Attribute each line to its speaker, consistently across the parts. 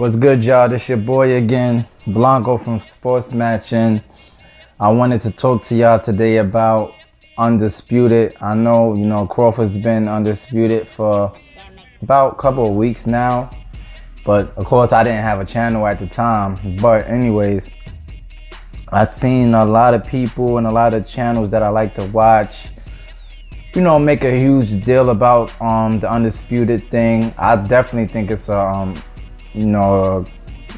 Speaker 1: What's good, y'all? This your boy again, Blanco from Sports Matching. I wanted to talk to y'all today about Undisputed. I know, Crawford's been undisputed for about a couple of weeks now. But, of course, I didn't have a channel at the time. But, anyways, I've seen a lot of people and a lot of channels that I like to watch, make a huge deal about the Undisputed thing. I definitely think it's a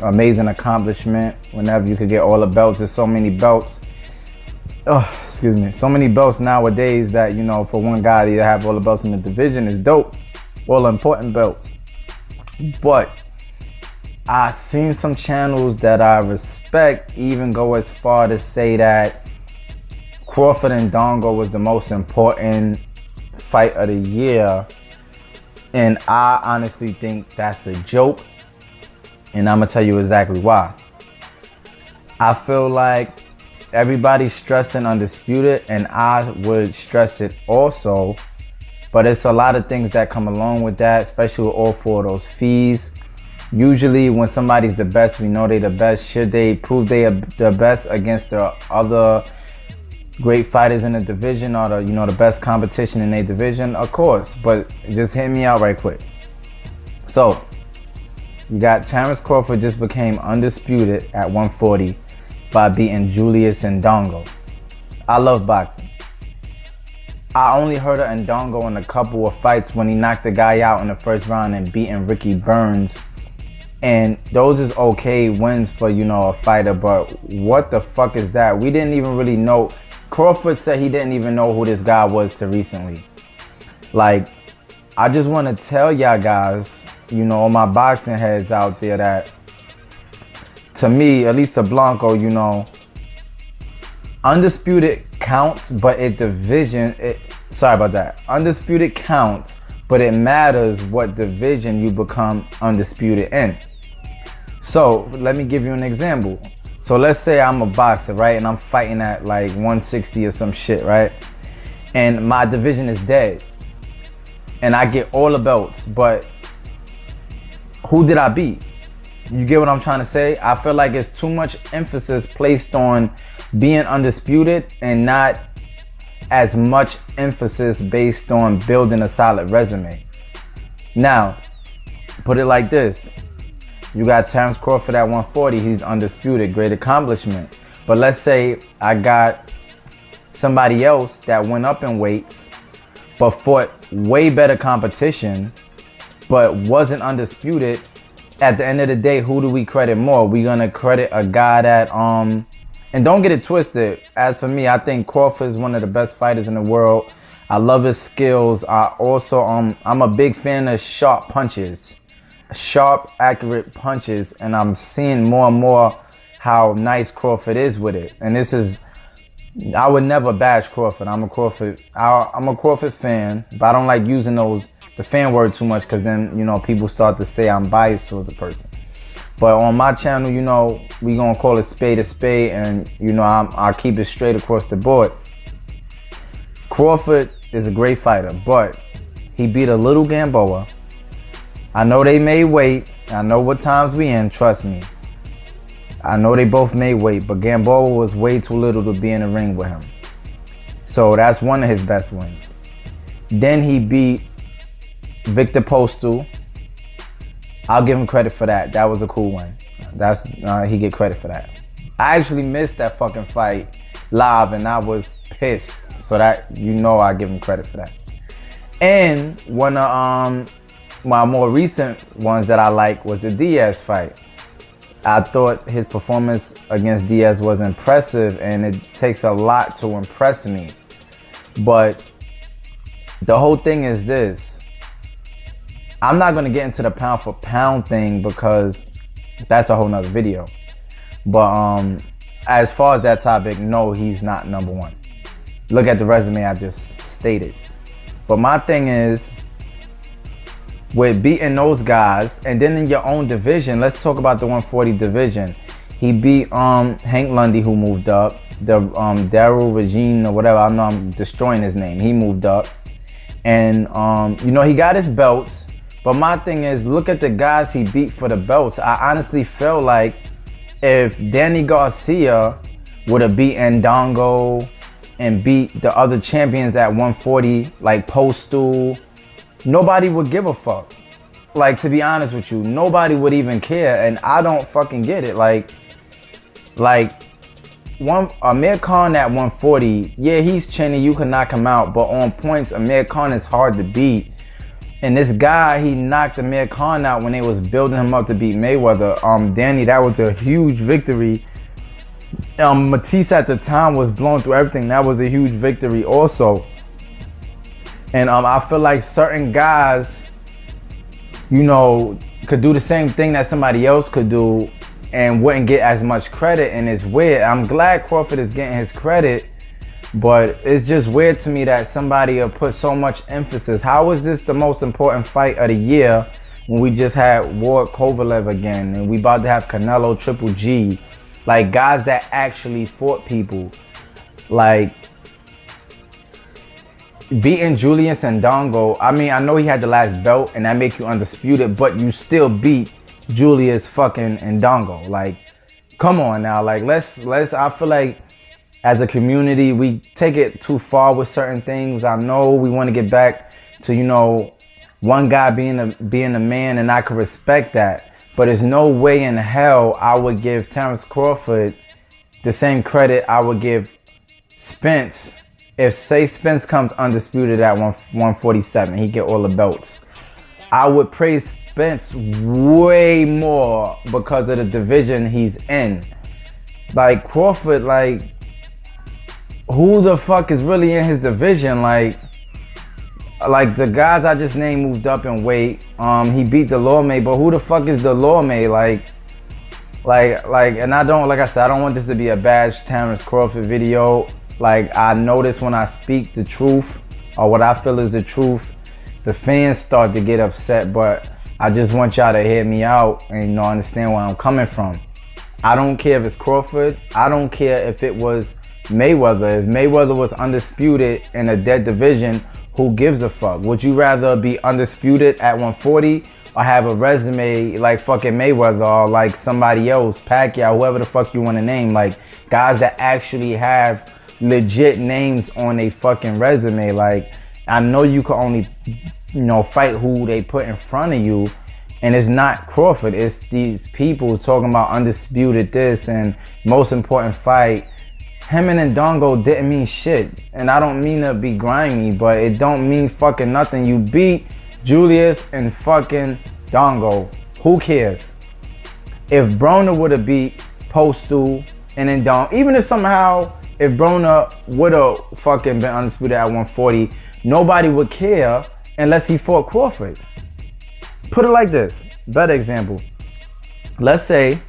Speaker 1: amazing accomplishment whenever you could get all the belts. There's so many belts. So many belts nowadays that, for one guy to have all the belts in the division is dope. All the important belts. But I've seen some channels that I respect even go as far to say that Crawford and Dongho was the most important fight of the year. And I honestly think that's a joke. And I'm going to tell you exactly why. I feel like everybody's stressing Undisputed, and I would stress it also. But it's a lot of things that come along with that, especially with all four of those fees. Usually when somebody's the best, we know they're the best. Should they prove they are the best against the other great fighters in the division, or the best competition in their division? Of course, but just hit me out right quick. So, you got Terrence Crawford just became undisputed at 140 by beating Julius and Dongho. I love boxing. I only heard of Dongho in a couple of fights when he knocked the guy out in the first round and beating Ricky Burns. And those is okay wins for, a fighter, but what the fuck is that? We didn't even really know. Crawford said he didn't even know who this guy was till recently. Like, I just want to tell y'all guys, all my boxing heads out there, that to me, at least to Blanco, Undisputed counts, but sorry about that. Undisputed counts, but it matters what division you become undisputed in. So let me give you an example. So let's say I'm a boxer, right? And I'm fighting at like 160 or some shit, right? And my division is dead. And I get all the belts, but who did I beat? You get what I'm trying to say? I feel like it's too much emphasis placed on being undisputed and not as much emphasis based on building a solid resume. Now, put it like this. You got Terrence Crawford at 140. He's undisputed. Great accomplishment. But let's say I got somebody else that went up in weights but fought way better competition but wasn't undisputed. At the end of the day, who do we credit more? We're gonna credit a guy that and don't get it twisted. As for me, I think Crawford is one of the best fighters in the world. I love his skills. I also I'm a big fan of sharp punches. Sharp, accurate punches, and I'm seeing more and more how nice Crawford is with it. And I would never bash Crawford. I'm a Crawford fan, but I don't like using the fan word too much, because then people start to say I'm biased towards a person. But on my channel, we gonna call it spade a spade, and I keep it straight across the board. Crawford is a great fighter, but he beat a little Gamboa. I know they made weight. I know what times we in, trust me. I know they both made weight, but Gamboa was way too little to be in the ring with him. So that's one of his best wins. Then he beat Victor Postal. I'll give him credit for that. That was a cool one. He get credit for that. I actually missed that fucking fight live, and I was pissed. So that, I give him credit for that. And one of my more recent ones that I like was the Diaz fight. I thought his performance against Diaz was impressive, and it takes a lot to impress me. But the whole thing is this. I'm not going to get into the pound for pound thing because that's a whole nother video. But as far as that topic, no, he's not number one. Look at the resume I just stated. But my thing is, with beating those guys, and then in your own division, let's talk about the 140 division. He beat Hank Lundy, who moved up. The Daryl Regine or whatever, I know I'm destroying his name. He moved up. And, he got his belts, But my thing is, look at the guys he beat for the belts. I honestly feel like if Danny Garcia would have beaten Dongho and beat the other champions at 140, like Postal, nobody would give a fuck. Like, to be honest with you, nobody would even care, and I don't fucking get it. Like Amir Khan at 140, yeah, he's chinny, you can knock him out, but on points, Amir Khan is hard to beat. And this guy, he knocked Amir Khan out when they was building him up to beat Mayweather. Danny, that was a huge victory. Matisse at the time was blown through everything. That was a huge victory also. And I feel like certain guys, you know, could do the same thing that somebody else could do and wouldn't get as much credit, and it's weird. I'm glad Crawford is getting his credit, but it's just weird to me that somebody will put so much emphasis. How is this the most important fight of the year when we just had Ward Kovalev again, and we about to have Canelo, Triple G, like guys that actually fought people, like beating Julius and Dongho. I mean, I know he had the last belt and that make you undisputed, but you still beat Julius fucking and Dongho. Like, come on now. Like, let's I feel like as a community we take it too far with certain things. I know we want to get back to, you know, one guy being a man, and I could respect that, but there's no way in hell I would give Terrence Crawford the same credit I would give Spence. If, say, Spence comes undisputed at 147, he get all the belts, I would praise Spence way more because of the division he's in. Like, Crawford, like, who the fuck is really in his division? Like the guys I just named moved up in weight. He beat the Lawmate, but who the fuck is the Lawmate? Like, and I don't, like I said, I don't want this to be a bash Terrence Crawford video. Like, I notice when I speak the truth, or what I feel is the truth, the fans start to get upset, but I just want y'all to hear me out and, you know, understand where I'm coming from. I don't care if it's Crawford. I don't care if it was Mayweather. If Mayweather was undisputed in a dead division, who gives a fuck? Would you rather be undisputed at 140 or have a resume like fucking Mayweather or like somebody else, Pacquiao, whoever the fuck you want to name, like guys that actually have legit names on a fucking resume? Like, I know you can only, you know, fight who they put in front of you, and it's not Crawford, it's these people talking about undisputed this and most important fight. Him and Dongho didn't mean shit, and I don't mean to be grimy, but it don't mean fucking nothing. You beat Julius and fucking Dongho. Who cares? If Branagh would have beat Postal and then Dongho, even if somehow if Branagh would have fucking been undisputed at 140, nobody would care unless he fought Crawford. Put it like this, better example. Let's say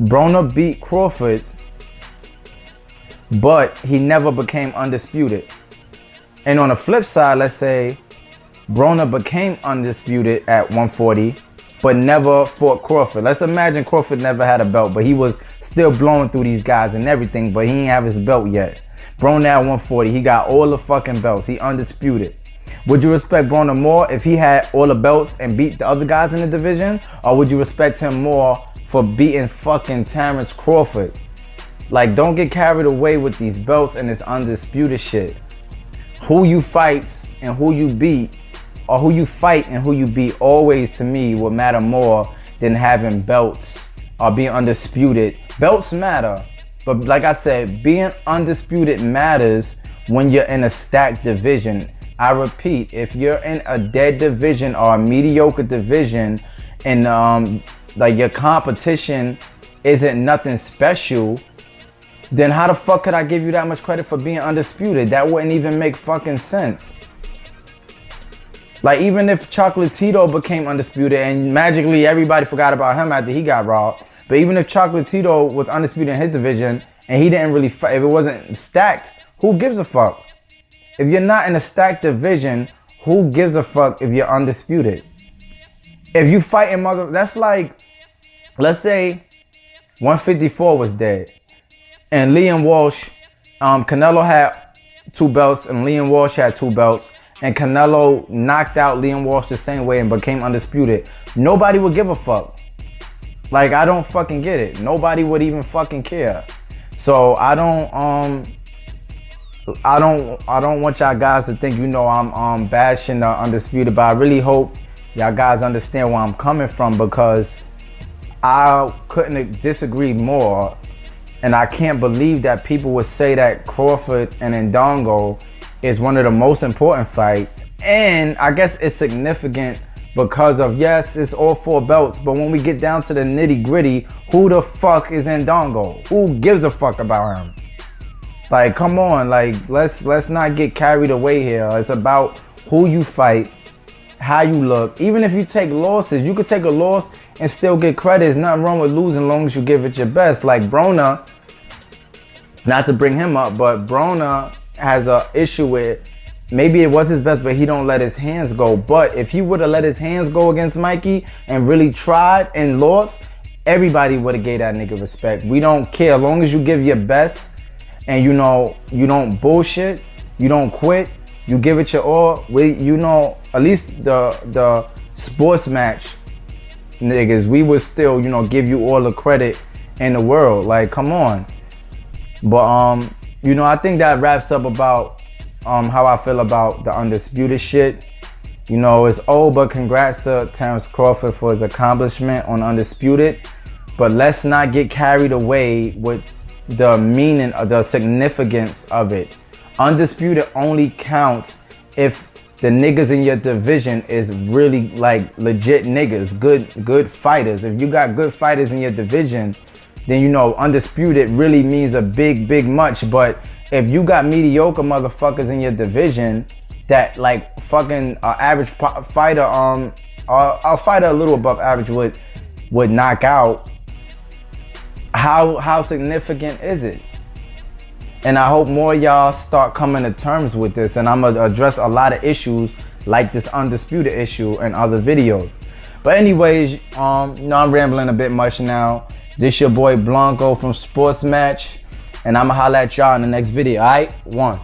Speaker 1: Branagh beat Crawford, but he never became undisputed. And on the flip side, let's say Branagh became undisputed at 140, but never fought Crawford. Let's imagine Crawford never had a belt, but he was still blowing through these guys and everything, but he didn't have his belt yet. Branagh at 140, he got all the fucking belts. He undisputed. Would you respect Branagh more if he had all the belts and beat the other guys in the division? Or would you respect him more for beating fucking Terrence Crawford? Like, don't get carried away with these belts and this undisputed shit. Who you fights and who you beat, or who you fight and who you beat, always to me would matter more than having belts or being undisputed. Belts matter, but like I said, being undisputed matters when you're in a stacked division. I repeat, if you're in a dead division or a mediocre division and like your competition isn't nothing special, then how the fuck could I give you that much credit for being undisputed? That wouldn't even make fucking sense. Like, even if Chocolatito became undisputed and magically everybody forgot about him after he got robbed, but even if Chocolatito was undisputed in his division and he didn't really fight, if it wasn't stacked, who gives a fuck? If you're not in a stacked division, who gives a fuck if you're undisputed? If you fighting that's like, let's say 154 was dead and Liam Walsh, Canelo had 2 belts and Liam Walsh had 2 belts, and Canelo knocked out Liam Walsh the same way and became undisputed, nobody would give a fuck. Like, I don't fucking get it. Nobody would even fucking care. So I don't want y'all guys to think, you know, I'm bashing the Undisputed, but I really hope y'all guys understand where I'm coming from, because I couldn't disagree more. And I can't believe that people would say that Crawford and Dongho is one of the most important fights. And I guess it's significant because of, yes, it's all 4 belts, but when we get down to the nitty gritty, who the fuck is Dongho? Who gives a fuck about him? Like, come on, like, let's not get carried away here. It's about who you fight, how you look. Even if you take losses, you could take a loss and still get credit. There's nothing wrong with losing as long as you give it your best. Like Branagh, not to bring him up, but Branagh has a issue with, maybe it was his best, but he don't let his hands go. But if he would have let his hands go against Mikey and really tried and lost, everybody would have gave that nigga respect. We don't care. As long as you give your best and you know, you don't bullshit, you don't quit, you give it your all. We, you know, at least the sports match niggas, we would still, you know, give you all the credit in the world. Like, come on. But you know, I think that wraps up about how I feel about the Undisputed shit. You know, it's old, but congrats to Terrence Crawford for his accomplishment on Undisputed. But let's not get carried away with the meaning of the significance of it. Undisputed only counts if the niggas in your division is really like legit niggas, good fighters. If you got good fighters in your division, then you know Undisputed really means a big much. But if you got mediocre motherfuckers in your division that like fucking average fighter, a fighter a little above average would knock out, how significant is it? And I hope more y'all start coming to terms with this, and I'm gonna address a lot of issues like this Undisputed issue in other videos. But anyways, you know, I'm rambling a bit much now. This your boy Blanco from Sports Match, and I'ma holla at y'all in the next video. Alright, 1.